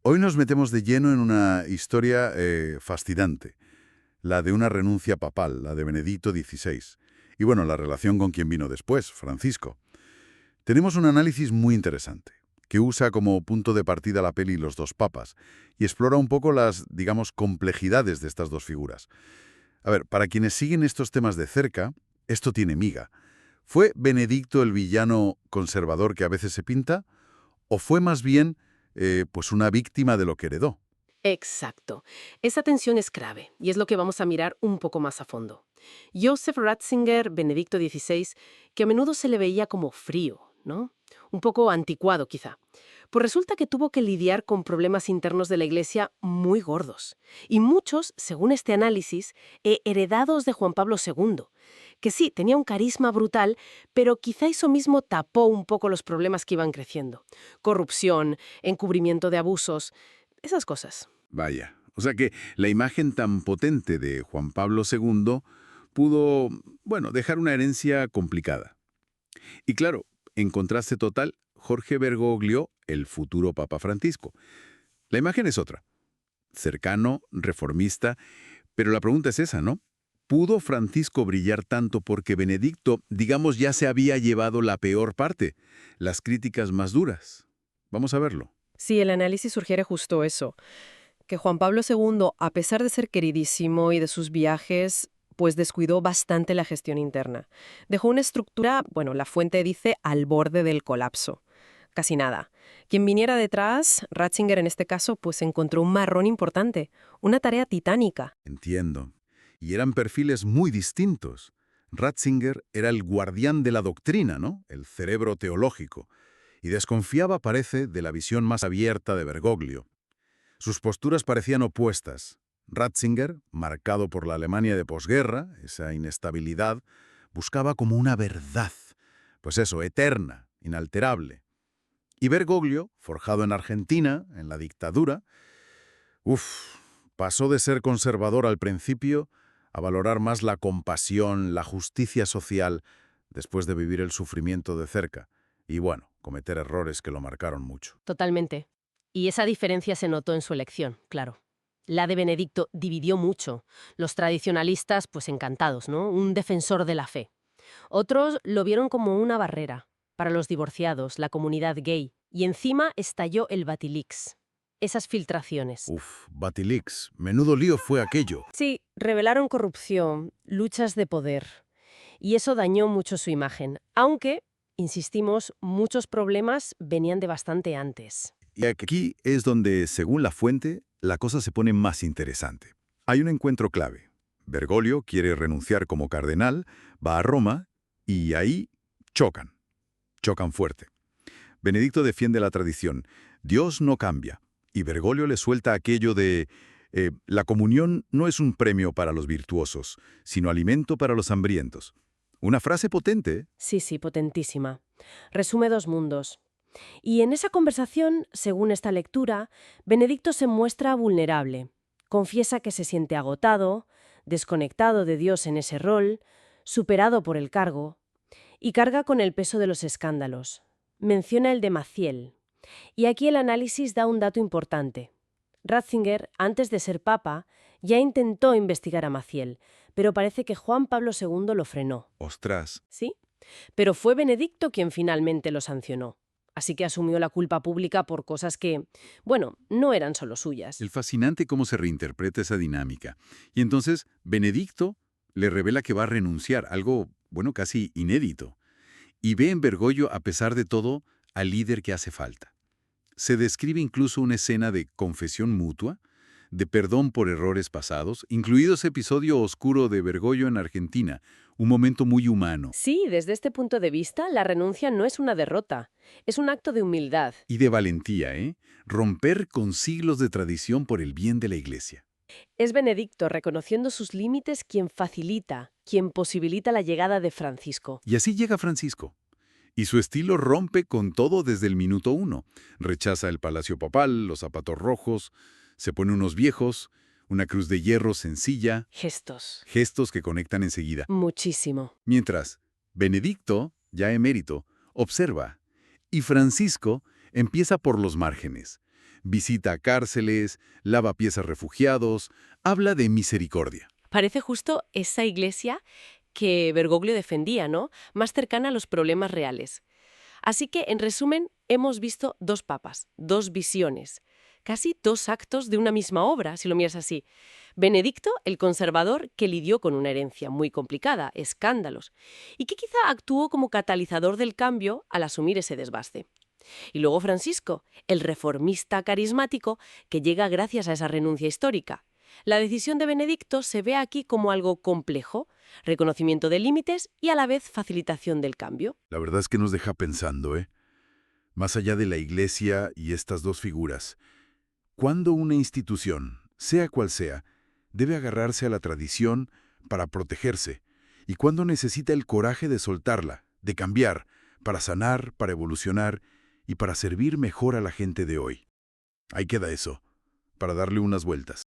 Hoy nos metemos de lleno en una historia fascinante, la de una renuncia papal, la de Benedicto XVI. Y bueno, la relación con quien vino después, Francisco. Tenemos un análisis muy interesante, que usa como punto de partida la peli Los dos papas, y explora un poco las, digamos, complejidades de estas dos figuras. A ver, para quienes siguen estos temas de cerca, esto tiene miga. ¿Fue Benedicto el villano conservador que a veces se pinta? ¿O fue más bien, pues una víctima de lo que heredó? Exacto. Esa tensión es clave y es lo que vamos a mirar un poco más a fondo. Joseph Ratzinger, Benedicto XVI, que a menudo se le veía como frío, ¿no? Un poco anticuado quizá. Pues resulta que tuvo que lidiar con problemas internos de la Iglesia muy gordos. Y muchos, según este análisis, heredados de Juan Pablo II, que sí, tenía un carisma brutal, pero quizá eso mismo tapó un poco los problemas que iban creciendo. Corrupción, encubrimiento de abusos, esas cosas. Vaya, o sea que la imagen tan potente de Juan Pablo II pudo, bueno, dejar una herencia complicada. Y claro, en contraste total, Jorge Bergoglio, el futuro Papa Francisco. La imagen es otra, cercano, reformista, pero la pregunta es esa, ¿no? ¿Pudo Francisco brillar tanto porque Benedicto, digamos, ya se había llevado la peor parte, las críticas más duras? Vamos a verlo. Sí, el análisis sugiere justo eso, que Juan Pablo II, a pesar de ser queridísimo y de sus viajes, pues descuidó bastante la gestión interna. Dejó una estructura, bueno, la fuente dice, al borde del colapso. Casi nada. Quien viniera detrás, Ratzinger en este caso, pues encontró un marrón importante, una tarea titánica. Entiendo. Y eran perfiles muy distintos. Ratzinger era el guardián de la doctrina, ¿no? El cerebro teológico. Y desconfiaba, parece, de la visión más abierta de Bergoglio. Sus posturas parecían opuestas. Ratzinger, marcado por la Alemania de posguerra, esa inestabilidad, buscaba como una verdad, pues eso, eterna, inalterable. Y Bergoglio, forjado en Argentina, en la dictadura, pasó de ser conservador al principio a valorar más la compasión, la justicia social, después de vivir el sufrimiento de cerca. Y bueno, cometer errores que lo marcaron mucho. Totalmente. Y esa diferencia se notó en su elección, claro. La de Benedicto dividió mucho. Los tradicionalistas, pues encantados, ¿no? Un defensor de la fe. Otros lo vieron como una barrera para los divorciados, la comunidad gay. Y encima estalló el Batilix. Esas filtraciones. Batilix, menudo lío fue aquello. Sí, revelaron corrupción, luchas de poder. Y eso dañó mucho su imagen. Aunque, insistimos, muchos problemas venían de bastante antes. Y aquí es donde, según la fuente, la cosa se pone más interesante. Hay un encuentro clave. Bergoglio quiere renunciar como cardenal, va a Roma y ahí chocan. Chocan fuerte. Benedicto defiende la tradición. Dios no cambia. Y Bergoglio le suelta aquello de la comunión no es un premio para los virtuosos, sino alimento para los hambrientos. Una frase potente, ¿eh? Sí, sí, potentísima. Resume dos mundos. Y en esa conversación, según esta lectura, Benedicto se muestra vulnerable. Confiesa que se siente agotado, desconectado de Dios en ese rol, superado por el cargo, y carga con el peso de los escándalos. Menciona el de Maciel. Y aquí el análisis da un dato importante. Ratzinger, antes de ser papa, ya intentó investigar a Maciel, pero parece que Juan Pablo II lo frenó. Ostras. ¿Sí? Pero fue Benedicto quien finalmente lo sancionó. Así que asumió la culpa pública por cosas que, bueno, no eran solo suyas. El fascinante cómo se reinterpreta esa dinámica. Y entonces, Benedicto le revela que va a renunciar, algo, bueno, casi inédito. Y ve en Bergoglio, a pesar de todo, al líder que hace falta. Se describe incluso una escena de confesión mutua, de perdón por errores pasados, incluido ese episodio oscuro de Bergoglio en Argentina, un momento muy humano. Sí, desde este punto de vista, la renuncia no es una derrota, es un acto de humildad. Y de valentía, ¿eh? Romper con siglos de tradición por el bien de la Iglesia. Es Benedicto, reconociendo sus límites, quien facilita, quien posibilita la llegada de Francisco. Y así llega Francisco. Y su estilo rompe con todo desde el minuto uno. Rechaza el palacio papal, los zapatos rojos, se pone unos viejos, una cruz de hierro sencilla, Gestos. gestos que conectan enseguida. Muchísimo. Mientras, Benedicto, ya emérito, observa, y Francisco empieza por los márgenes. visita cárceles, lava pies a refugiados, habla de misericordia. Parece justo esa iglesia que Bergoglio defendía, ¿no? Más cercana a los problemas reales. Así que, en resumen, hemos visto dos papas, dos visiones, casi dos actos de una misma obra, si lo miras así. Benedicto, el conservador, que lidió con una herencia muy complicada, escándalos, y que quizá actuó como catalizador del cambio al asumir ese desbaste. Y luego Francisco, el reformista carismático, que llega gracias a esa renuncia histórica. La decisión de Benedicto se ve aquí como algo complejo, reconocimiento de límites y a la vez facilitación del cambio. La verdad es que nos deja pensando, ¿eh? Más allá de la Iglesia y estas dos figuras, ¿cuándo una institución, sea cual sea, debe agarrarse a la tradición para protegerse? ¿Y cuándo necesita el coraje de soltarla, de cambiar, para sanar, para evolucionar y para servir mejor a la gente de hoy? Ahí queda eso, para darle unas vueltas.